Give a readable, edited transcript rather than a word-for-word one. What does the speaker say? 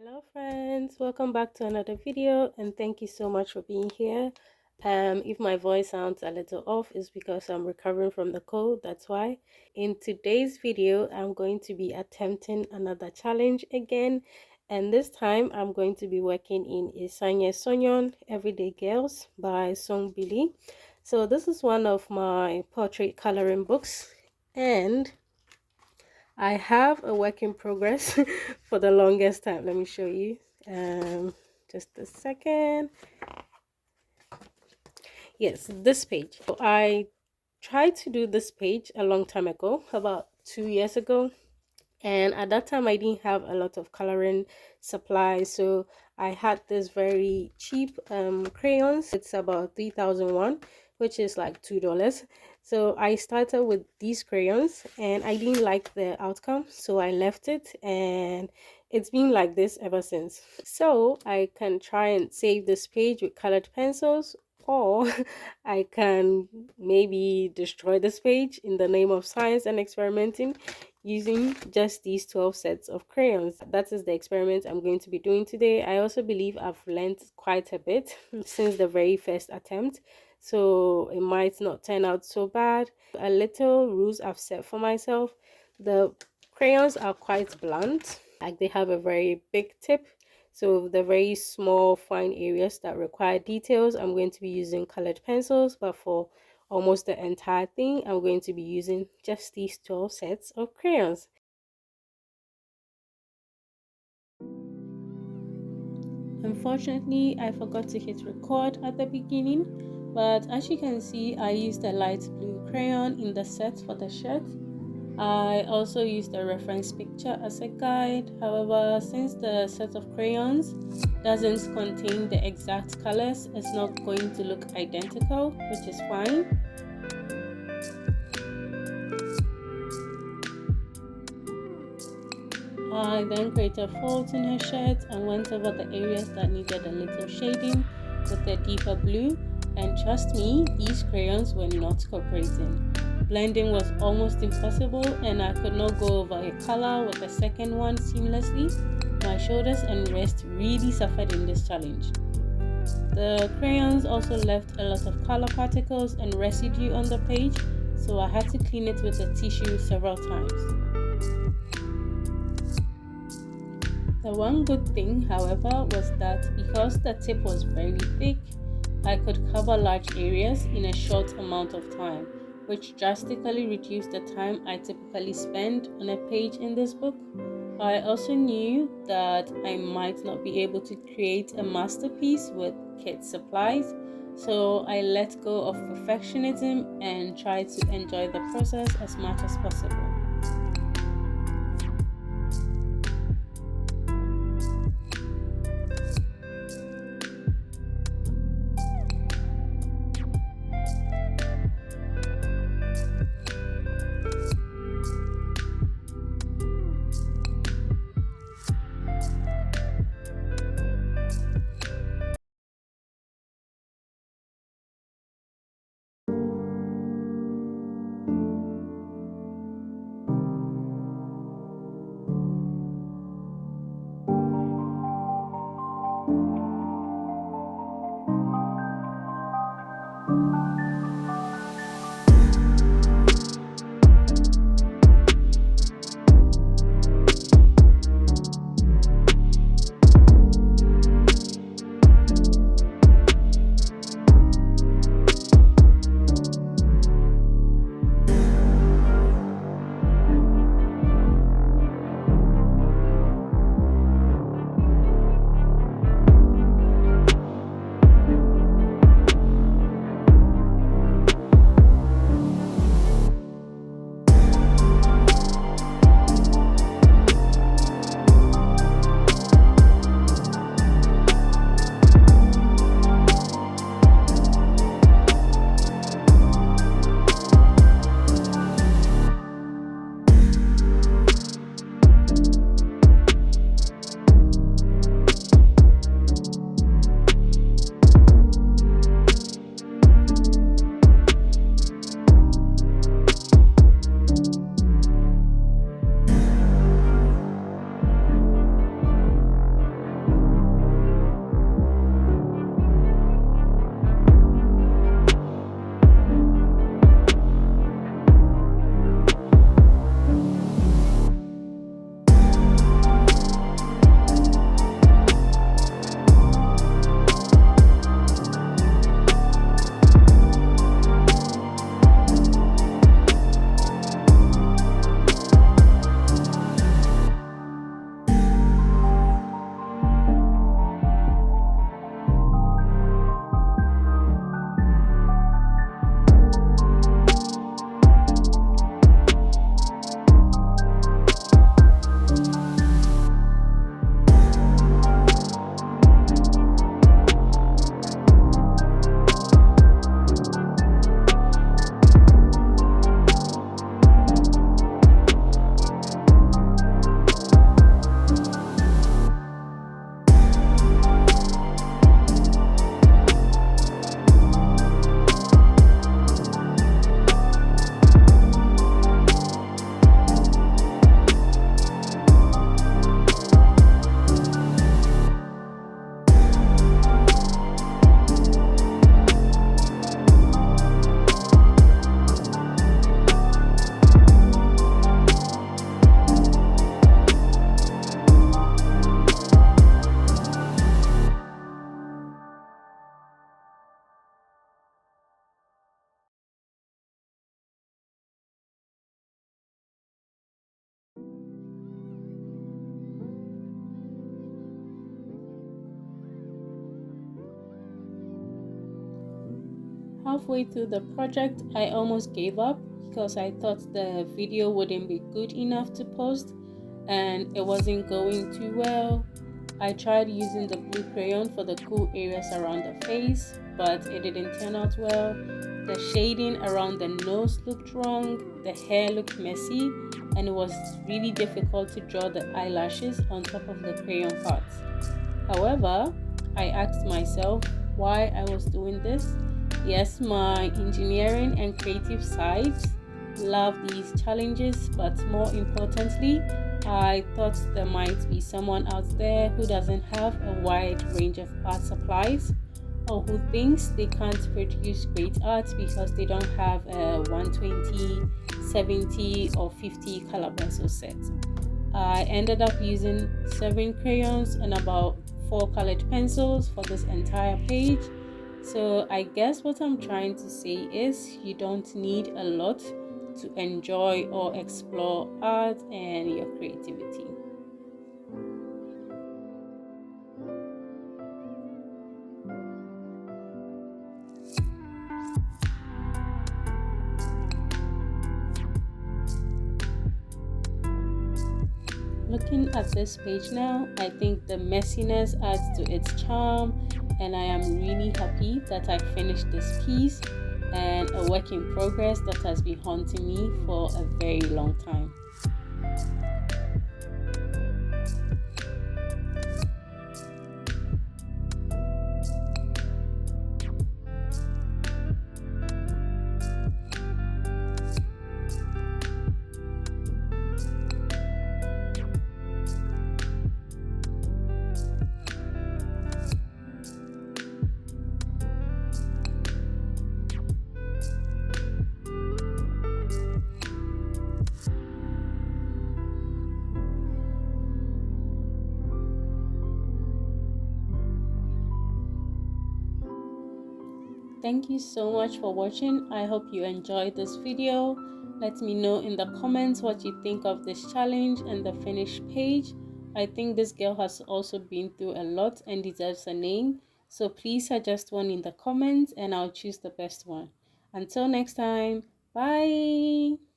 Hello friends, welcome back to another video and thank you so much for being here. If my voice sounds a little off, it's because I'm recovering from the cold, that's why. In today's video, I'm going to be attempting another challenge again, and this time I'm going to be working in Isanye Sonyon Everyday Girls by Songbly. So this is one of my portrait coloring books, and I have a work in progress for the longest time. Let me show you. Just a second. Yes, this page. So I tried to do this page a long time ago, about 2 years ago. And at that time I didn't have a lot of coloring supplies, so I had this very cheap crayons. It's about 3,001, which is like $2. So I started with these crayons and I didn't like the outcome, so I left it, and it's been like this ever since. So I can try and save this page with colored pencils, or I can maybe destroy this page in the name of science and experimenting using just these 12 sets of crayons. That is the experiment I'm going to be doing today. I also believe I've learned quite a bit since the very first attempt, so it might not turn out so bad. A little rules I've set for myself: the crayons are quite blunt, like they have a very big tip, so the very small fine areas that require details, I'm going to be using colored pencils, but for almost the entire thing, I'm going to be using just these 12 sets of crayons. Unfortunately, I forgot to hit record at the beginning, but as you can see, I used a light blue crayon in the set for the shirt. I also used a reference picture as a guide. However, since the set of crayons doesn't contain the exact colors, it's not going to look identical, which is fine. I then created folds in her shirt and went over the areas that needed a little shading with a deeper blue, and trust me, these crayons were not cooperating. Blending was almost impossible and I could not go over a color with the second one seamlessly. My shoulders and wrist really suffered in this challenge. The crayons also left a lot of color particles and residue on the page, so I had to clean it with a tissue several times. The one good thing, however, was that because the tip was very thick, I could cover large areas in a short amount of time, which drastically reduced the time I typically spend on a page in this book. I also knew that I might not be able to create a masterpiece with kit supplies, so I let go of perfectionism and tried to enjoy the process as much as possible. halfway through the project, I almost gave up because I thought the video wouldn't be good enough to post and it wasn't going too well. I tried using the blue crayon for the cool areas around the face, but it didn't turn out well. The shading around the nose looked wrong, the hair looked messy, and it was really difficult to draw the eyelashes on top of the crayon parts. However, I asked myself why I was doing this. Yes, my engineering and creative sides love these challenges, but more importantly, I thought there might be someone out there who doesn't have a wide range of art supplies or who thinks they can't produce great art because they don't have a 120, 70, or 50 color pencil set. I ended up using 7 crayons and about 4 colored pencils for this entire page. So I guess what I'm trying to say is you don't need a lot to enjoy or explore art and your creativity. Looking at this page now, I think the messiness adds to its charm, and I am really happy that I finished this piece and a work in progress that has been haunting me for a very long time. Thank you so much for watching. I hope you enjoyed this video. Let me know in the comments what you think of this challenge and the finished page. I think this girl has also been through a lot and deserves a name. So please suggest one in the comments and I'll choose the best one. Until next time, bye.